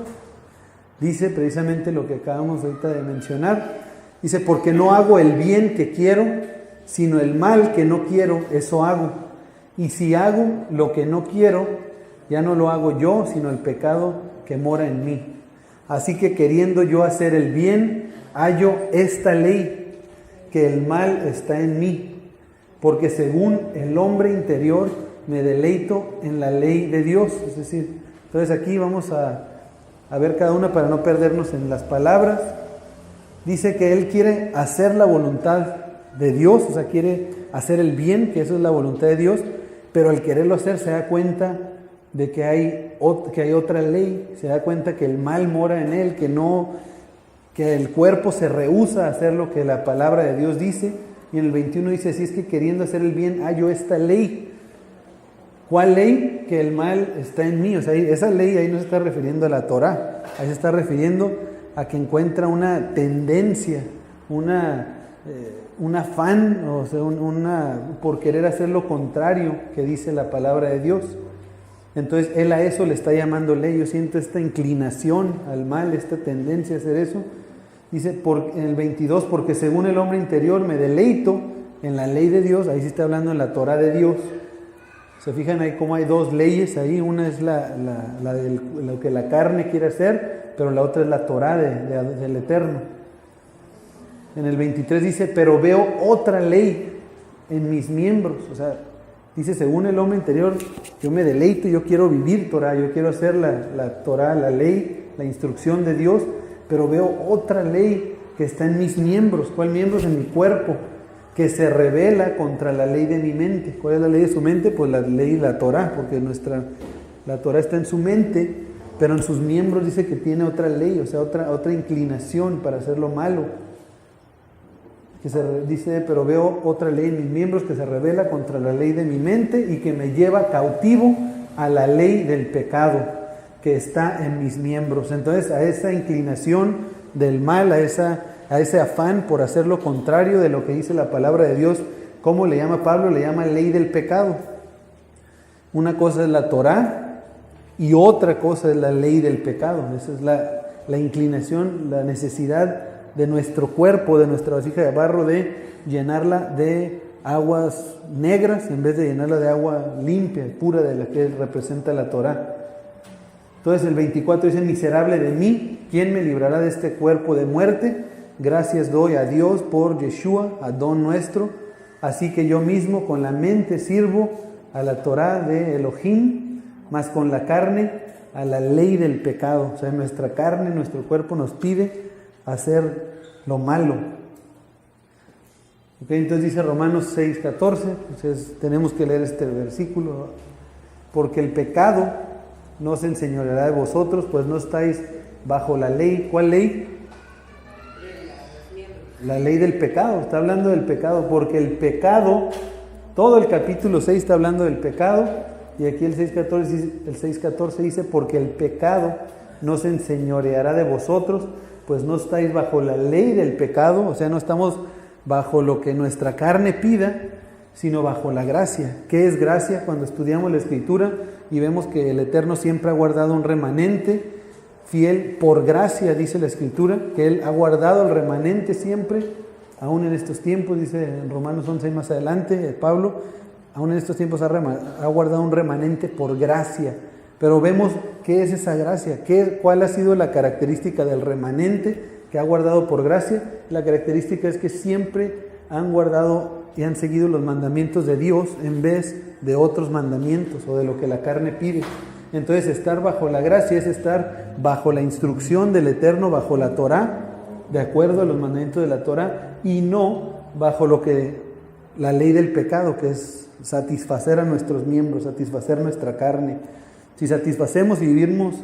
dice precisamente lo que acabamos ahorita de mencionar. Dice, porque no hago el bien que quiero, sino el mal que no quiero, eso hago. Y si hago lo que no quiero, ya no lo hago yo, sino el pecado que mora en mí. Así que queriendo yo hacer el bien, hallo esta ley, que el mal está en mí, porque según el hombre interior me deleito en la ley de Dios. Es decir, entonces aquí vamos a ver cada una para no perdernos en las palabras. Dice que él quiere hacer la voluntad de Dios, o sea, quiere hacer el bien, que eso es la voluntad de Dios, pero al quererlo hacer se da cuenta de que hay otra ley, se da cuenta que el mal mora en él, que el cuerpo se rehúsa a hacer lo que la palabra de Dios dice. Y en el 21 dice, así es que queriendo hacer el bien, hallo esta ley. ¿Cuál ley? Que el mal está en mí. O sea, esa ley ahí no se está refiriendo a la Torá, ahí se está refiriendo a que encuentra una tendencia, un afán, o sea, por querer hacer lo contrario que dice la palabra de Dios. Entonces él a eso le está llamando ley. Yo siento esta inclinación al mal, esta tendencia a hacer eso. Dice en el 22, porque según el hombre interior me deleito en la ley de Dios. Ahí sí está hablando en la Torá de Dios. Se fijan ahí cómo hay dos leyes ahí. Una es lo que la carne quiere hacer, pero la otra es la Torá del Eterno. En el 23 dice, pero veo otra ley en mis miembros. O sea, dice, según el hombre interior, yo me deleito, yo quiero vivir Torah, yo quiero hacer la Torah, la ley, la instrucción de Dios, pero veo otra ley que está en mis miembros. ¿Cuál miembros? En mi cuerpo, que se rebela contra la ley de mi mente. ¿Cuál es la ley de su mente? Pues la ley, la Torah, porque la Torah está en su mente, pero en sus miembros dice que tiene otra ley, o sea, otra inclinación para hacer lo malo. Dice, pero veo otra ley en mis miembros que se rebela contra la ley de mi mente y que me lleva cautivo a la ley del pecado que está en mis miembros. Entonces, a esa inclinación del mal, a ese afán por hacer lo contrario de lo que dice la palabra de Dios, ¿cómo le llama Pablo? Le llama ley del pecado. Una cosa es la Torá y otra cosa es la ley del pecado. Esa es la inclinación, la necesidad de nuestro cuerpo, de nuestra vasija de barro, de llenarla de aguas negras en vez de llenarla de agua limpia, pura, de la que representa la Torá. Entonces el 24 dice, miserable de mí, ¿quién me librará de este cuerpo de muerte? Gracias doy a Dios por Yeshua, Adón nuestro. Así que yo mismo con la mente sirvo a la Torá de Elohim, mas con la carne a la ley del pecado. O sea, nuestra carne, nuestro cuerpo nos pide hacer lo malo. Okay, entonces dice Romanos 6:14, entonces tenemos que leer este versículo, porque el pecado no se enseñoreará de vosotros, pues no estáis bajo la ley. ¿Cuál ley? La ley del pecado. Está hablando del pecado, porque el pecado, todo el capítulo 6 está hablando del pecado, y aquí el 6:14 dice, porque el pecado no se enseñoreará de vosotros, pues no estáis bajo la ley del pecado. O sea, no estamos bajo lo que nuestra carne pida, sino bajo la gracia. ¿Qué es gracia? Cuando estudiamos la Escritura y vemos que el Eterno siempre ha guardado un remanente fiel por gracia, dice la Escritura, que Él ha guardado el remanente siempre, aún en estos tiempos, dice en Romanos 11 más adelante, Pablo, aún en estos tiempos ha guardado un remanente por gracia. Pero vemos qué es esa gracia, cuál ha sido la característica del remanente que ha guardado por gracia. La característica es que siempre han guardado y han seguido los mandamientos de Dios en vez de otros mandamientos o de lo que la carne pide. Entonces estar bajo la gracia es estar bajo la instrucción del Eterno, bajo la Torá, de acuerdo a los mandamientos de la Torá, y no bajo lo que la ley del pecado, que es satisfacer a nuestros miembros, satisfacer nuestra carne. Si satisfacemos y vivimos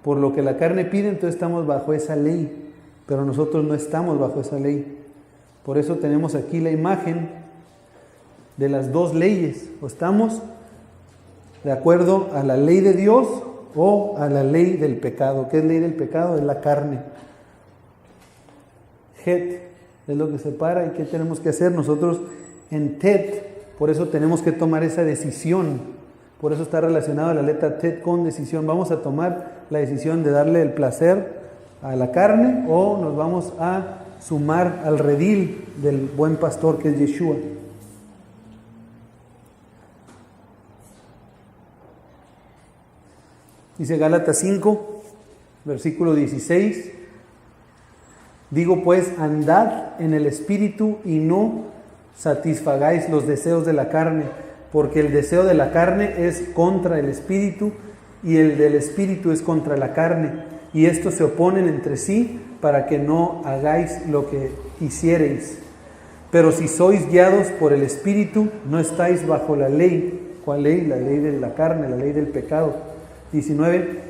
por lo que la carne pide, entonces estamos bajo esa ley, pero nosotros no estamos bajo esa ley. Por eso tenemos aquí la imagen de las dos leyes, o estamos de acuerdo a la ley de Dios o a la ley del pecado. ¿Qué es ley del pecado? Es la carne. Het es lo que separa. ¿Y qué tenemos que hacer? Nosotros en Tet, por eso tenemos que tomar esa decisión. Por eso está relacionada la letra Tet con decisión. Vamos a tomar la decisión de darle el placer a la carne o nos vamos a sumar al redil del buen pastor que es Yeshua. Dice Gálatas 5, versículo 16. Digo pues, andad en el Espíritu y no satisfagáis los deseos de la carne, porque el deseo de la carne es contra el Espíritu y el del Espíritu es contra la carne, y estos se oponen entre sí para que no hagáis lo que quisiereis. Pero si sois guiados por el Espíritu, no estáis bajo la ley. ¿Cuál ley? La ley de la carne, la ley del pecado. 19.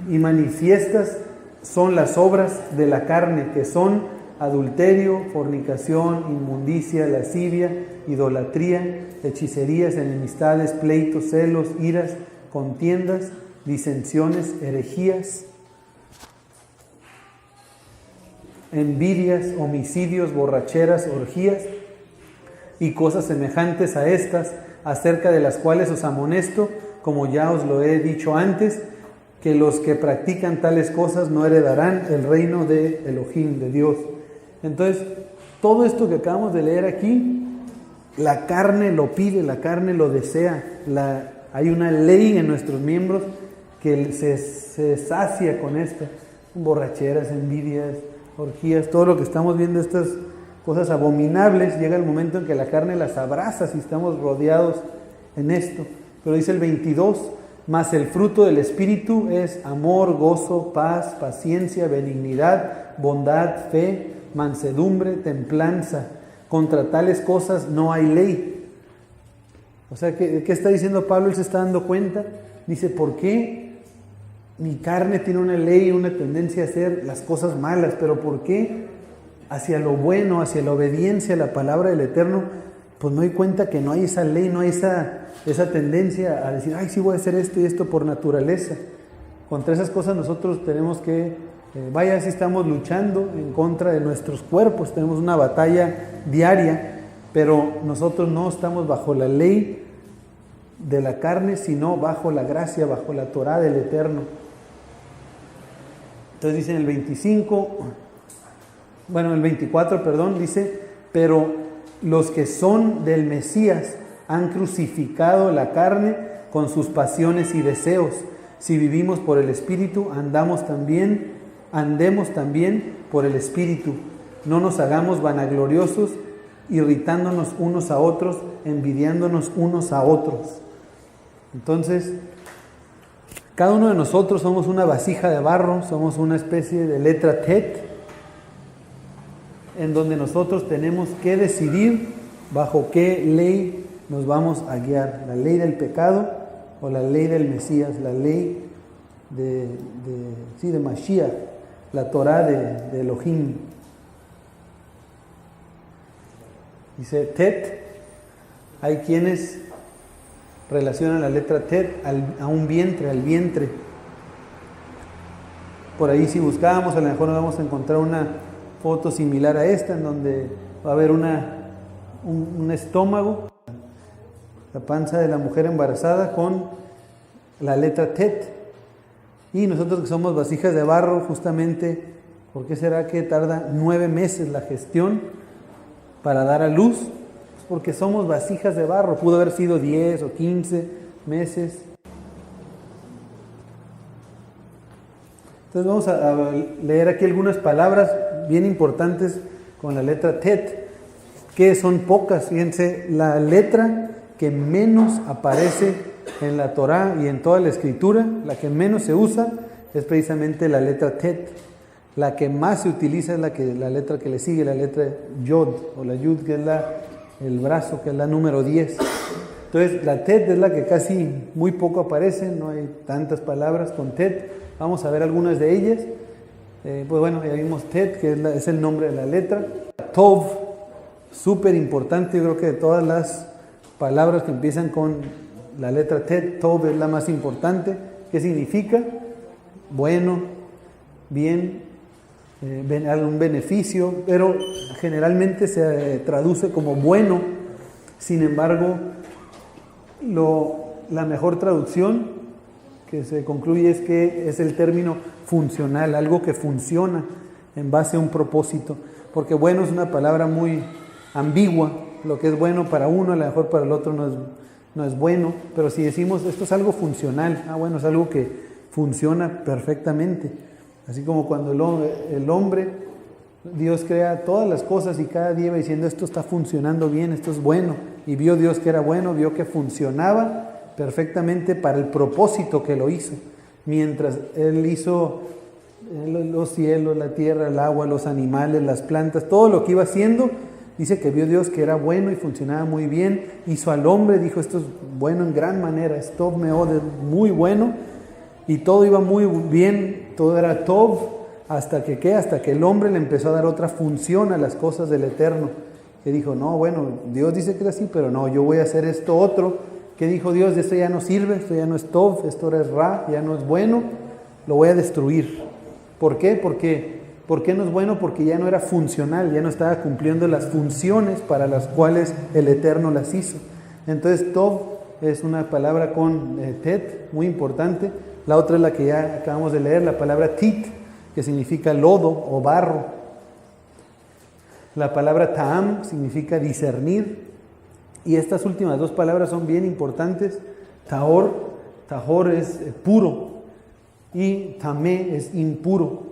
Y manifiestas son las obras de la carne, que son adulterio, fornicación, inmundicia, lascivia, idolatría, hechicerías, enemistades, pleitos, celos, iras, contiendas, disensiones, herejías, envidias, homicidios, borracheras, orgías y cosas semejantes a estas, acerca de las cuales os amonesto, como ya os lo he dicho antes, que los que practican tales cosas no heredarán el reino de Elohim, de Dios. Entonces, todo esto que acabamos de leer aquí, la carne lo pide, la carne lo desea. Hay una ley en nuestros miembros que se sacia con esto. Borracheras, envidias, orgías, todo lo que estamos viendo, estas cosas abominables, llega el momento en que la carne las abraza si estamos rodeados en esto. Pero dice el 22, mas el fruto del Espíritu es amor, gozo, paz, paciencia, benignidad, bondad, fe, mansedumbre, templanza. Contra tales cosas no hay ley. O sea, ¿qué está diciendo Pablo? Él se está dando cuenta. Dice, ¿por qué mi carne tiene una ley, una tendencia a hacer las cosas malas? Pero ¿por qué hacia lo bueno, hacia la obediencia a la palabra del Eterno, pues no doy cuenta que no hay esa ley, no hay esa tendencia a decir, ay, sí voy a hacer esto y esto por naturaleza? Contra esas cosas nosotros tenemos que, si estamos luchando en contra de nuestros cuerpos, tenemos una batalla diaria, pero nosotros no estamos bajo la ley de la carne, sino bajo la gracia, bajo la Torá del Eterno. Entonces dice en el 24, dice, pero los que son del Mesías han crucificado la carne con sus pasiones y deseos. Si vivimos por el Espíritu, andemos también por el Espíritu. No nos hagamos vanagloriosos, irritándonos unos a otros, envidiándonos unos a otros. Entonces, cada uno de nosotros somos una vasija de barro, somos una especie de letra Tet, en donde nosotros tenemos que decidir bajo qué ley nos vamos a guiar, la ley del pecado o la ley del Mesías, la ley de Mashiach, la Torá de Elohim. Dice Tet, hay quienes relacionan la letra Tet a un vientre, al vientre. Por ahí si buscábamos, a lo mejor nos vamos a encontrar una foto similar a esta, en donde va a haber un estómago, la panza de la mujer embarazada con la letra Tet. Y nosotros que somos vasijas de barro, justamente, ¿por qué será que tarda 9 meses la gestión para dar a luz? Pues porque somos vasijas de barro, pudo haber sido 10 o 15 meses. Entonces vamos a leer aquí algunas palabras bien importantes con la letra Tet, que son pocas. Fíjense, la letra que menos aparece en la Torá y en toda la escritura, la que menos se usa, es precisamente la letra Tet. La que más se utiliza es la letra que le sigue, la letra Yod, o la Yud, que es el brazo, que es la número 10. Entonces, la Tet es la que casi muy poco aparece, no hay tantas palabras con Tet. Vamos a ver algunas de ellas. Pues bueno, ya vimos Tet, que es el nombre de la letra. Tov, súper importante, yo creo que de todas las palabras que empiezan con la letra Tet, Tov es la más importante. ¿Qué significa? Bueno, bien, algún beneficio, pero generalmente se traduce como bueno. Sin embargo, la mejor traducción que se concluye es que es el término funcional, algo que funciona en base a un propósito, porque bueno es una palabra muy ambigua. Lo que es bueno para uno, a lo mejor para el otro no es bueno, pero si decimos esto es algo funcional, bueno, es algo que funciona perfectamente. Así como cuando el hombre, Dios crea todas las cosas y cada día va diciendo esto está funcionando bien, esto es bueno, y vio Dios que era bueno, vio que funcionaba perfectamente para el propósito que lo hizo. Mientras Él hizo los cielos, la tierra, el agua, los animales, las plantas, todo lo que iba haciendo, dice que vio Dios que era bueno y funcionaba muy bien. Hizo al hombre, dijo esto es bueno en gran manera, es Tov Meod, es muy bueno, y todo iba muy bien, todo era Tov, hasta que el hombre le empezó a dar otra función a las cosas del Eterno, que dijo, no, bueno, Dios dice que es así, pero no, yo voy a hacer esto otro. ¿Qué dijo Dios? Esto ya no sirve, esto ya no es Tov, esto ahora es Ra, ya no es bueno, lo voy a destruir. ¿Por qué? ¿Por qué no es bueno? Porque ya no era funcional, ya no estaba cumpliendo las funciones para las cuales el Eterno las hizo. Entonces Tov es una palabra con Tet, muy importante. La otra es la que ya acabamos de leer, la palabra Tit, que significa lodo o barro. La palabra Ta'am significa discernir. Y estas últimas dos palabras son bien importantes. Tahor es puro y Tamé es impuro.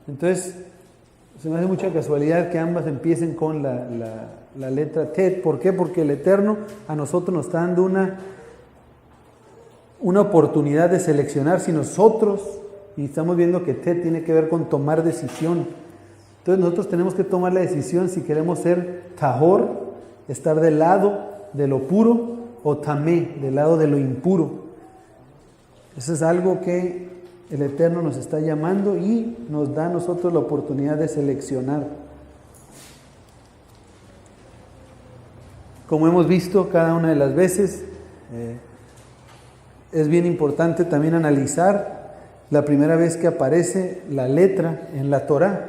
Entonces, se me hace mucha casualidad que ambas empiecen con la letra Tet. ¿Por qué? Porque el Eterno a nosotros nos está dando una oportunidad de seleccionar si nosotros, y estamos viendo que Tet tiene que ver con tomar decisión. Entonces nosotros tenemos que tomar la decisión si queremos ser Tahor, estar del lado de lo puro, o Tamé, del lado de lo impuro. Eso es algo que el Eterno nos está llamando y nos da a nosotros la oportunidad de seleccionar. Como hemos visto cada una de las veces, es bien importante también analizar la primera vez que aparece la letra en la Torá.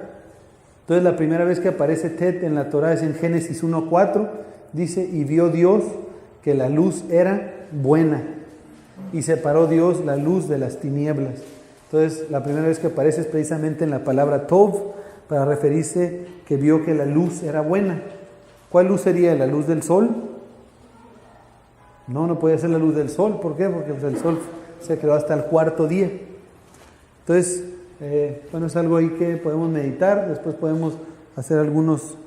Entonces la primera vez que aparece Tet en la Torá es en Génesis 1:4. Dice, y vio Dios que la luz era buena, y separó Dios la luz de las tinieblas. Entonces, la primera vez que aparece es precisamente en la palabra Tov, para referirse que vio que la luz era buena. ¿Cuál luz sería? ¿La luz del sol? No puede ser la luz del sol. ¿Por qué? Porque el sol se creó hasta el cuarto día. Entonces, bueno, es algo ahí que podemos meditar. Después podemos hacer algunos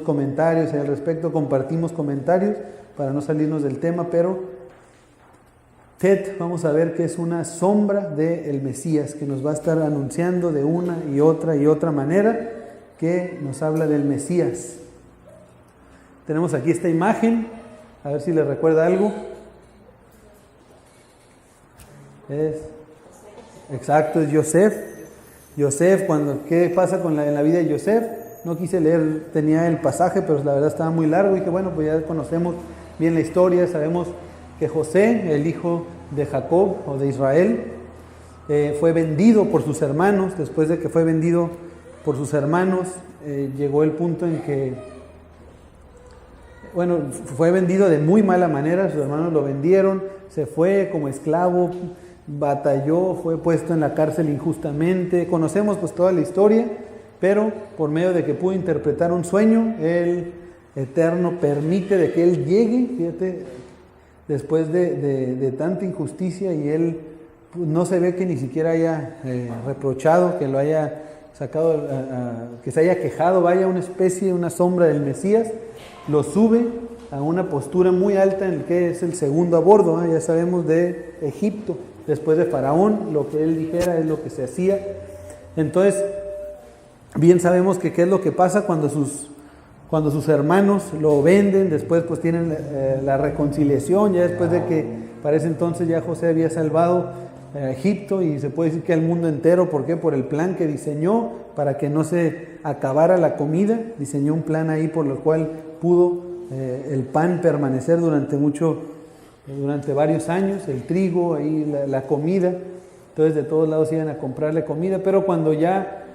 comentarios al respecto, compartimos comentarios para no salirnos del tema, pero Tet vamos a ver que es una sombra del Mesías, que nos va a estar anunciando de una y otra manera, que nos habla del Mesías. Tenemos aquí esta imagen, a ver si les recuerda algo. Exacto, es Yosef. ¿Qué pasa en la vida de Yosef? No quise leer, tenía el pasaje, pero la verdad estaba muy largo y que bueno, pues ya conocemos bien la historia, sabemos que José, el hijo de Jacob o de Israel, fue vendido por sus hermanos. Después de que fue vendido por sus hermanos, llegó el punto en que, bueno, fue vendido de muy mala manera, sus hermanos lo vendieron, se fue como esclavo, batalló, fue puesto en la cárcel injustamente. Conocemos pues toda la historia, pero por medio de que pudo interpretar un sueño, el Eterno permite de que él llegue, fíjate, después de tanta injusticia, y él no se ve que ni siquiera haya reprochado, que lo haya sacado, que se haya quejado, vaya una especie, una sombra del Mesías, lo sube a una postura muy alta en el que es el segundo a bordo, ya sabemos, de Egipto. Después de Faraón, lo que él dijera es lo que se hacía. Entonces, bien sabemos que qué es lo que pasa cuando sus hermanos lo venden. Después pues tienen la reconciliación, ya después de que para ese entonces ya José había salvado a Egipto y se puede decir que al mundo entero. ¿Por qué? Por el plan que diseñó para que no se acabara la comida. Diseñó un plan ahí por el cual pudo el pan permanecer durante varios años, el trigo, ahí la comida. Entonces de todos lados iban a comprarle comida, pero cuando ya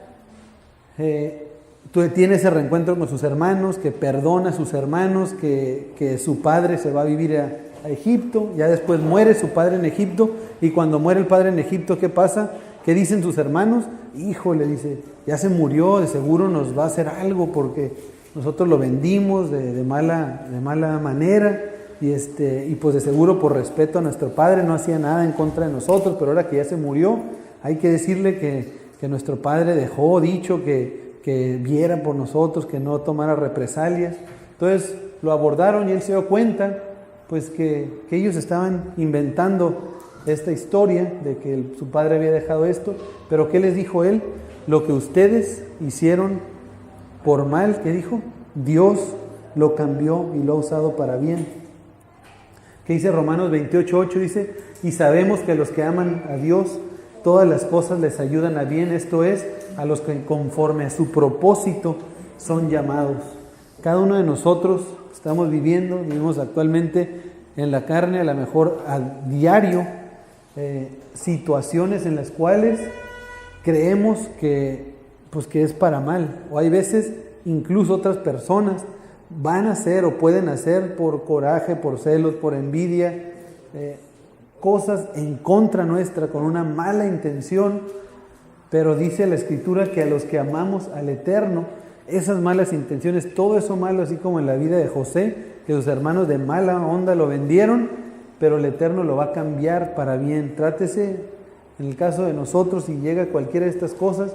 tiene ese reencuentro con sus hermanos, que perdona a sus hermanos, que su padre se va a vivir a Egipto, ya después muere su padre en Egipto, y cuando muere el padre en Egipto, ¿qué pasa? ¿Qué dicen sus hermanos? Híjole, dice, ya se murió, de seguro nos va a hacer algo porque nosotros lo vendimos de mala manera, y pues de seguro por respeto a nuestro padre no hacía nada en contra de nosotros, pero ahora que ya se murió, hay que decirle que nuestro padre dejó dicho que viera por nosotros, que no tomara represalias. Entonces lo abordaron y él se dio cuenta pues que ellos estaban inventando esta historia de que su padre había dejado esto. Pero ¿qué les dijo él? Lo que ustedes hicieron por mal, ¿qué dijo? Dios lo cambió y lo ha usado para bien. ¿Qué dice Romanos 28:8? Dice, y sabemos que a los que aman a Dios, todas las cosas les ayudan a bien, esto es, a los que conforme a su propósito son llamados. Cada uno de nosotros vivimos actualmente en la carne, a lo mejor a diario, situaciones en las cuales creemos que es para mal, o hay veces incluso otras personas van a hacer o pueden hacer por coraje, por celos, por envidia, cosas en contra nuestra con una mala intención. Pero dice la Escritura que a los que amamos al Eterno, esas malas intenciones, todo eso malo, así como en la vida de José, que sus hermanos de mala onda lo vendieron, pero el Eterno lo va a cambiar para bien. Trátese, en el caso de nosotros, si llega cualquiera de estas cosas,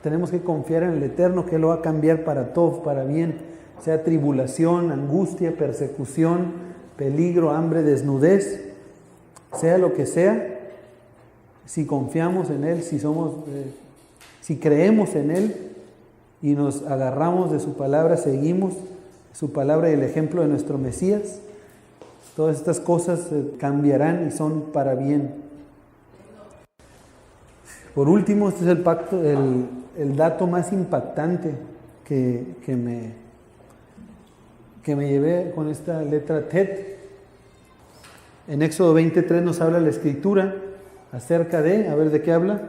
tenemos que confiar en el Eterno, que Él lo va a cambiar para todo, para bien. Sea tribulación, angustia, persecución, peligro, hambre, desnudez, sea lo que sea, si confiamos en Él, si creemos en Él y nos agarramos de su palabra, seguimos su palabra y el ejemplo de nuestro Mesías, todas estas cosas cambiarán y son para bien. Por último, este es el dato más impactante que me llevé con esta letra Tet. En Éxodo 20:3 nos habla la Escritura acerca ¿de qué habla?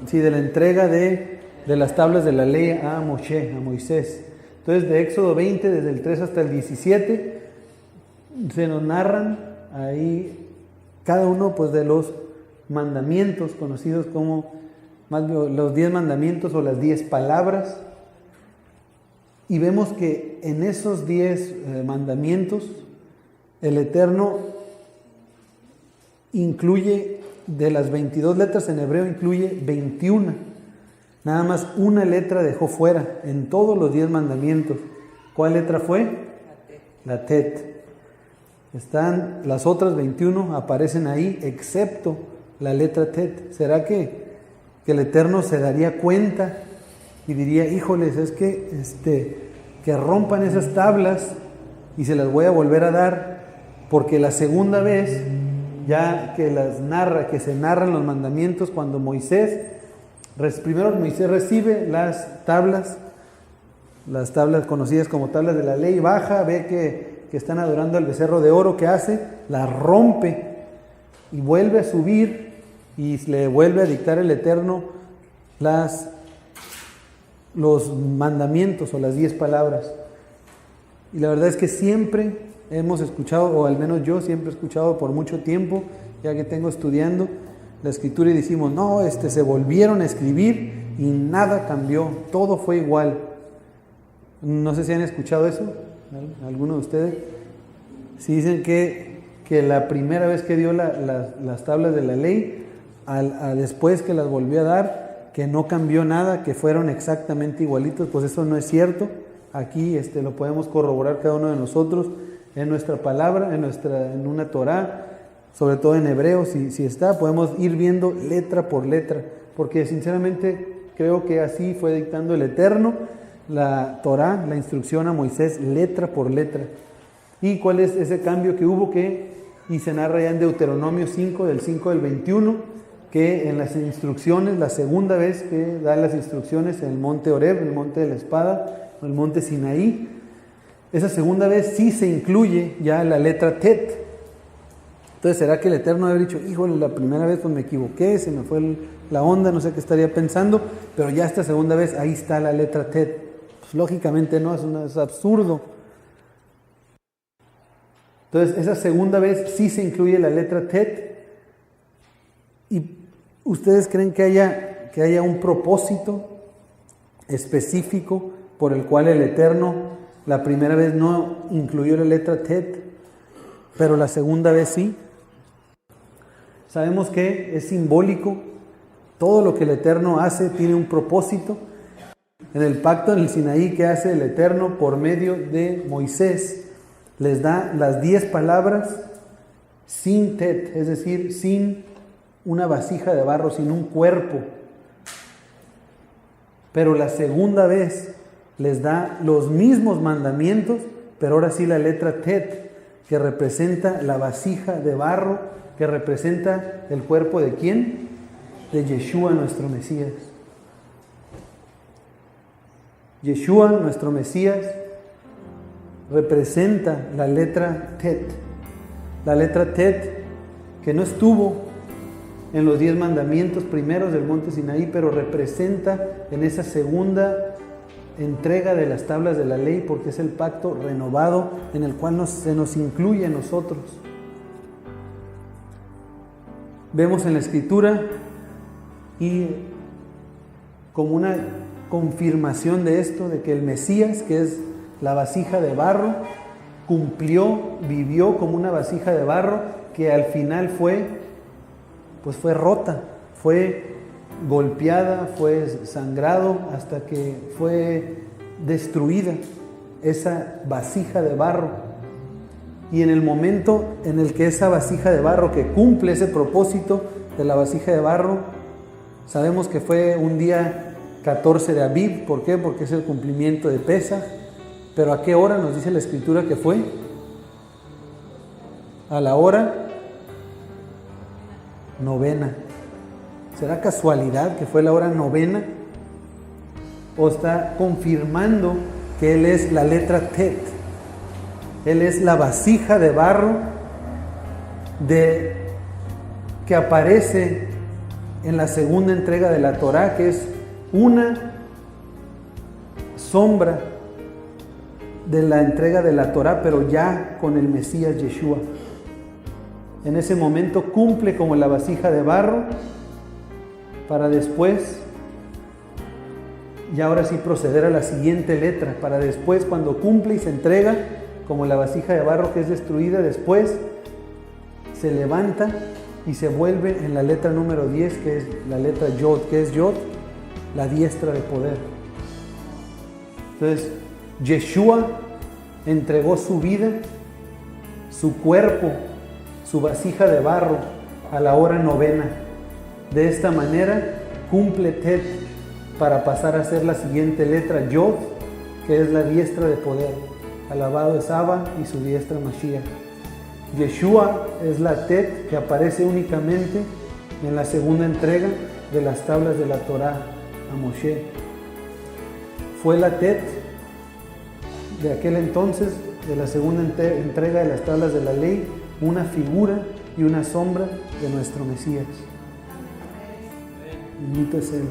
Sí, de la entrega de las tablas de la ley a Moisés. Entonces, de Éxodo 20, desde el 3 hasta el 17, se nos narran ahí cada uno pues de los mandamientos, conocidos como los 10 mandamientos o las 10 palabras. Y vemos que en esos 10 mandamientos, el Eterno incluye, de las 22 letras en hebreo, incluye 21. Nada más una letra dejó fuera en todos los 10 mandamientos. ¿Cuál letra fue? La Tet. Están las otras 21, aparecen ahí, excepto la letra Tet. ¿Será que el Eterno se daría cuenta y diría, híjoles, es que rompan esas tablas y se las voy a volver a dar, porque la segunda vez, ya que se narran los mandamientos, cuando primero Moisés recibe las tablas conocidas como tablas de la ley, baja, ve que están adorando al becerro de oro, ¿qué hace? Las rompe y vuelve a subir y le vuelve a dictar el Eterno los mandamientos o las 10 palabras. Y la verdad es que siempre hemos escuchado, o al menos yo siempre he escuchado por mucho tiempo, ya que tengo estudiando la Escritura, y decimos, no, se volvieron a escribir y nada cambió, todo fue igual. No sé si han escuchado eso, ¿alguno de ustedes? Si dicen que la primera vez que dio las tablas de la ley, después que las volvió a dar, que no cambió nada, que fueron exactamente igualitos, pues eso no es cierto. Aquí lo podemos corroborar cada uno de nosotros en nuestra palabra, en una Torá, sobre todo en hebreo, si está, podemos ir viendo letra por letra, porque sinceramente creo que así fue dictando el Eterno la Torá, la instrucción a Moisés, letra por letra. ¿Y cuál es ese cambio que hubo? Y se narra ya en Deuteronomio 5, del 5 al 21, que en las instrucciones, la segunda vez que da las instrucciones en el monte Horeb, el monte de la espada, el monte Sinaí, esa segunda vez sí se incluye ya la letra Tet. Entonces, ¿será que el Eterno haber dicho, híjole, la primera vez pues me equivoqué, se me fue la onda, no sé qué estaría pensando, pero ya esta segunda vez ahí está la letra Tet? Pues lógicamente no, es absurdo. Entonces, esa segunda vez sí se incluye la letra Tet. ¿Y ustedes creen que haya un propósito específico por el cual el Eterno la primera vez no incluyó la letra Tet, pero la segunda vez sí? Sabemos que es simbólico. Todo lo que el Eterno hace tiene un propósito. En el pacto en el Sinaí que hace el Eterno por medio de Moisés, les da las 10 palabras sin Tet, es decir, sin una vasija de barro, sin un cuerpo. Pero la segunda vez les da los mismos mandamientos, pero ahora sí la letra Tet, que representa la vasija de barro, que representa el cuerpo de ¿quién? De Yeshua, nuestro Mesías. Yeshua, nuestro Mesías, representa la letra Tet. La letra Tet que no estuvo en los 10 mandamientos primeros del monte Sinaí, pero representa en esa segunda entrega de las tablas de la ley, porque es el pacto renovado en el cual se nos incluye a nosotros. Vemos en la Escritura, y como una confirmación de esto, de que el Mesías, que es la vasija de barro, vivió como una vasija de barro que al final fue rota, fue golpeada, fue sangrado hasta que fue destruida esa vasija de barro. Y en el momento en el que esa vasija de barro, que cumple ese propósito de la vasija de barro, sabemos que fue un día 14 de Aviv. ¿Por qué? Porque es el cumplimiento de Pesaj. Pero ¿a qué hora nos dice la Escritura que fue? A la hora novena. ¿Será casualidad que fue la hora novena? ¿O está confirmando que Él es la letra Tet? Él es la vasija de barro que aparece en la segunda entrega de la Torá, que es una sombra de la entrega de la Torá, pero ya con el Mesías Yeshua. En ese momento cumple como la vasija de barro, para después, y ahora sí proceder a la siguiente letra, para después, cuando cumple y se entrega como la vasija de barro que es destruida, después se levanta y se vuelve en la letra número 10, que es la letra Yod. ¿Qué es Yod? La diestra de poder. Entonces, Yeshua entregó su vida, su cuerpo, su vasija de barro a la hora novena. De esta manera cumple Tet para pasar a ser la siguiente letra Yod, que es la diestra de poder. Alabado es Abba y su diestra Mashiach. Yeshua es la Tet que aparece únicamente en la segunda entrega de las tablas de la Torá a Moshe. Fue la Tet de aquel entonces, de la segunda entrega de las tablas de la ley, una figura y una sombra de nuestro Mesías. Bendito es Él.